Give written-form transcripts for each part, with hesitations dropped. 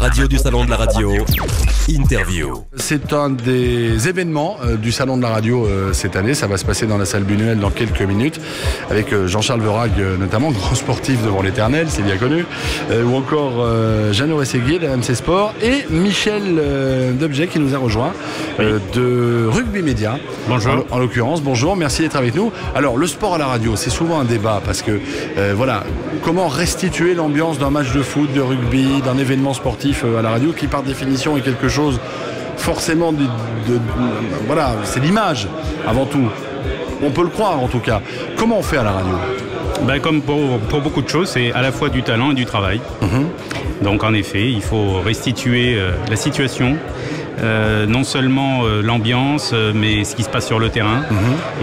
radio du Salon de la Radio, interview. C'est un des événements du Salon de la Radio cette année. Ça va se passer dans la salle Buñuel dans quelques minutes avec Jean-Charles Verhaeghe notamment, grand sportif devant l'éternel, c'est bien connu, ou encore Jeannot Rességuier de RMC Sport et Michel Debjet qui nous a rejoint de Rugby Média. Bonjour. En l'occurrence, bonjour, merci d'être avec nous. Alors le sport à la radio, c'est souvent un débat parce que voilà, comment restituer l'ambiance d'un match de foot, de rugby, d'un événement sportif à la radio qui par définition est quelque chose forcément voilà, c'est l'image avant tout. On peut le croire en tout cas. Comment on fait à la radio ? Comme pour beaucoup de choses, c'est à la fois du talent et du travail. Donc en effet, il faut restituer la situation, non seulement l'ambiance, mais ce qui se passe sur le terrain.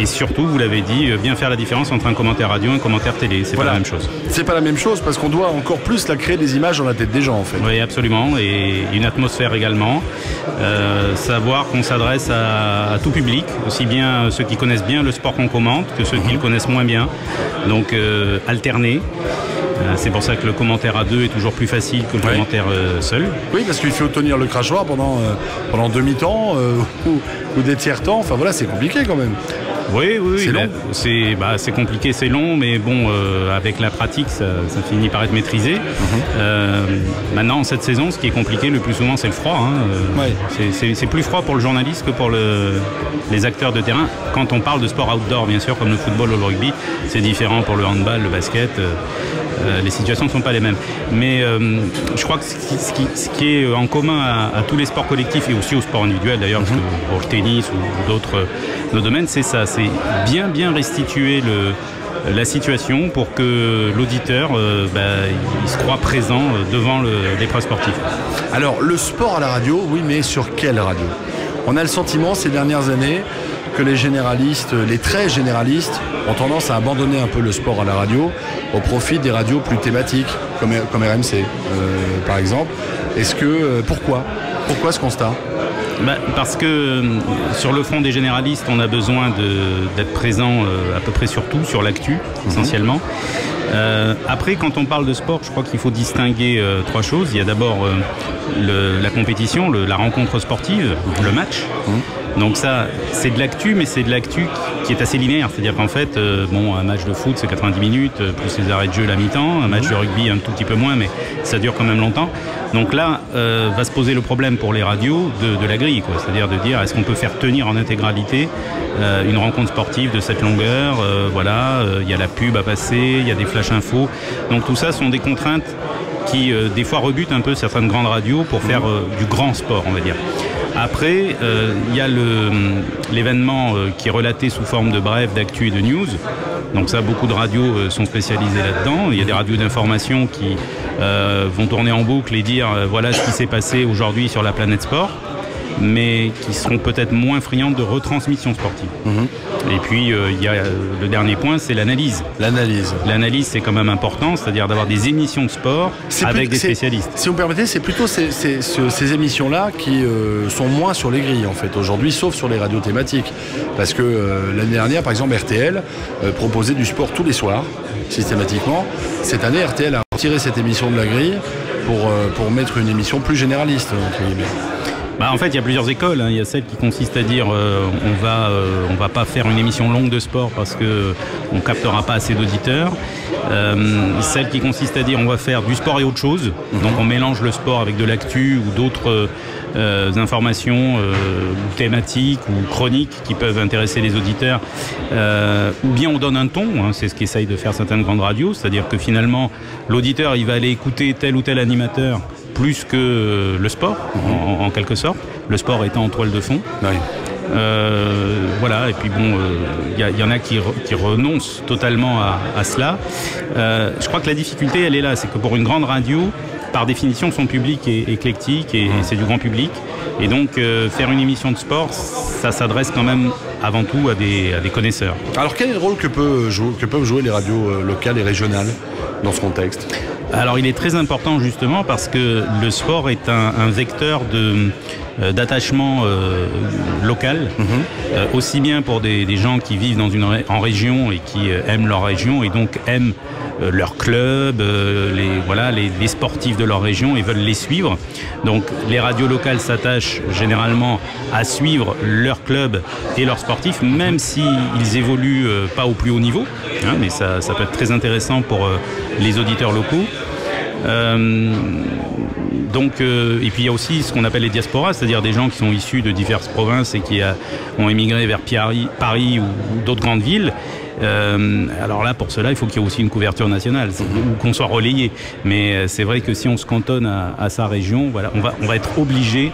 Et surtout, vous l'avez dit, bien faire la différence entre un commentaire radio et un commentaire télé. C'est pas la même chose. C'est pas la même chose parce qu'on doit encore plus la créer des images dans la tête des gens en fait. Oui, absolument. Et une atmosphère également. Savoir qu'on s'adresse à tout public, aussi bien ceux qui connaissent bien le sport qu'on commente que ceux qui le connaissent moins bien. Donc alterner. C'est pour ça que le commentaire à deux est toujours plus facile que le commentaire seul. Oui, parce qu'il faut tenir le crachoir pendant demi-temps ou des tiers-temps. Enfin voilà, c'est compliqué quand même. Oui. C'est long. C'est compliqué, c'est long, mais bon, avec la pratique, ça finit par être maîtrisé. Maintenant, cette saison, ce qui est compliqué le plus souvent, c'est le froid. C'est plus froid pour le journaliste que pour les acteurs de terrain. Quand on parle de sport outdoor, bien sûr, comme le football ou le rugby, c'est différent pour le handball, le basket. Les situations ne sont pas les mêmes. Mais je crois que ce qui est en commun à tous les sports collectifs et aussi aux sports individuels d'ailleurs, parce que pour le tennis ou d'autres domaines, c'est ça, c'est bien restituer la situation pour que l'auditeur il se croit présent devant l'épreuve sportive. Alors le sport à la radio, oui, mais sur quelle radio ? On a le sentiment ces dernières années que les généralistes, les très généralistes, ont tendance à abandonner un peu le sport à la radio au profit des radios plus thématiques, comme RMC par exemple. Pourquoi ce constat ? Parce que sur le front des généralistes, on a besoin d'être présent à peu près sur tout, sur l'actu essentiellement. Après, quand on parle de sport, je crois qu'il faut distinguer trois choses. Il y a d'abord la compétition, la rencontre sportive, le match. Donc ça, c'est de l'actu, mais c'est de l'actu qui est assez linéaire. C'est-à-dire qu'en fait, un match de foot, c'est 90 minutes, plus les arrêts de jeu la mi-temps. Un match de rugby, un tout petit peu moins, mais ça dure quand même longtemps. Donc là, va se poser le problème pour les radios de la grille, quoi. C'est-à-dire de dire, est-ce qu'on peut faire tenir en intégralité une rencontre sportive de cette longueur ? Il y a la pub à passer, il y a des flash infos. Donc tout ça sont des contraintes qui, des fois, rebutent un peu certaines grandes radios pour faire du grand sport, on va dire. Après, il y a l'événement qui est relaté sous forme de bref, d'actu et de news. Donc ça, beaucoup de radios sont spécialisées là-dedans. Il y a des radios d'information qui vont tourner en boucle et dire voilà ce qui s'est passé aujourd'hui sur la planète sport, mais qui seront peut-être moins friandes de retransmission sportive. Et puis, il y a le dernier point, c'est l'analyse. L'analyse, c'est quand même important, c'est-à-dire d'avoir des émissions de sport avec des spécialistes. Si vous me permettez, c'est plutôt ces émissions-là qui sont moins sur les grilles, en fait, aujourd'hui, sauf sur les radios thématiques. Parce que l'année dernière, par exemple, RTL proposait du sport tous les soirs, systématiquement. Cette année, RTL a retiré cette émission de la grille pour mettre une émission plus généraliste, entre guillemets. En fait, il y a plusieurs écoles. Il y a celle qui consiste à dire on va pas faire une émission longue de sport parce que on captera pas assez d'auditeurs. Celle qui consiste à dire on va faire du sport et autre chose. Donc on mélange le sport avec de l'actu ou d'autres informations thématiques ou chroniques qui peuvent intéresser les auditeurs. Ou bien on donne un ton. C'est ce qu'essayent de faire certaines grandes radios. C'est-à-dire que finalement, l'auditeur, il va aller écouter tel ou tel animateur plus que le sport, en quelque sorte, le sport étant en toile de fond. Et puis il y en a qui renoncent totalement à cela. Je crois que la difficulté, elle est là, c'est que pour une grande radio, par définition, son public est éclectique et c'est du grand public. Et donc, faire une émission de sport, ça s'adresse quand même avant tout à des connaisseurs. Alors, quel est le rôle que peuvent jouer les radios locales et régionales dans ce contexte ? Alors il est très important justement parce que le sport est un vecteur d'attachement local, aussi bien pour des gens qui vivent en région et qui aiment leur région et donc aiment leur club, les sportifs de leur région et veulent les suivre. Donc les radios locales s'attachent généralement à suivre leur club et leurs sportifs, même s'ils évoluent pas au plus haut niveau, hein, mais ça peut être très intéressant pour les auditeurs locaux. Et puis il y a aussi ce qu'on appelle les diasporas, c'est-à-dire des gens qui sont issus de diverses provinces et qui ont émigré vers Paris ou d'autres grandes villes. Alors là, pour cela, il faut qu'il y ait aussi une couverture nationale, ou qu'on soit relayé. Mais c'est vrai que si on se cantonne à sa région, voilà, on va être obligé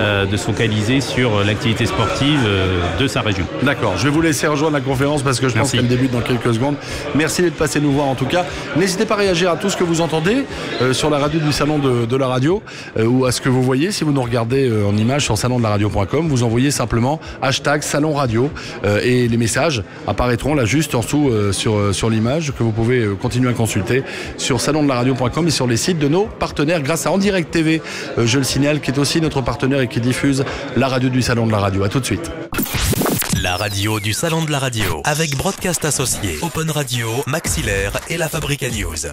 de se focaliser sur l'activité sportive de sa région. D'accord, je vais vous laisser rejoindre la conférence parce que je pense qu'elle débute dans quelques secondes. Merci d'être passé nous voir en tout cas. N'hésitez pas à réagir à tout ce que vous entendez sur la radio du Salon de la Radio ou à ce que vous voyez. Si vous nous regardez en image sur salondelaradio.com, vous envoyez simplement #Salon Radio et les messages apparaîtront là juste en dessous sur l'image que vous pouvez continuer à consulter sur salondelaradio.com et sur les sites de nos partenaires grâce à En Direct TV, je le signale, qui est aussi notre partenaire et qui diffuse la radio du Salon de la Radio. À tout de suite. La radio du Salon de la Radio avec Broadcast Associés, Open Radio, Maxillaire et la Fabrica News.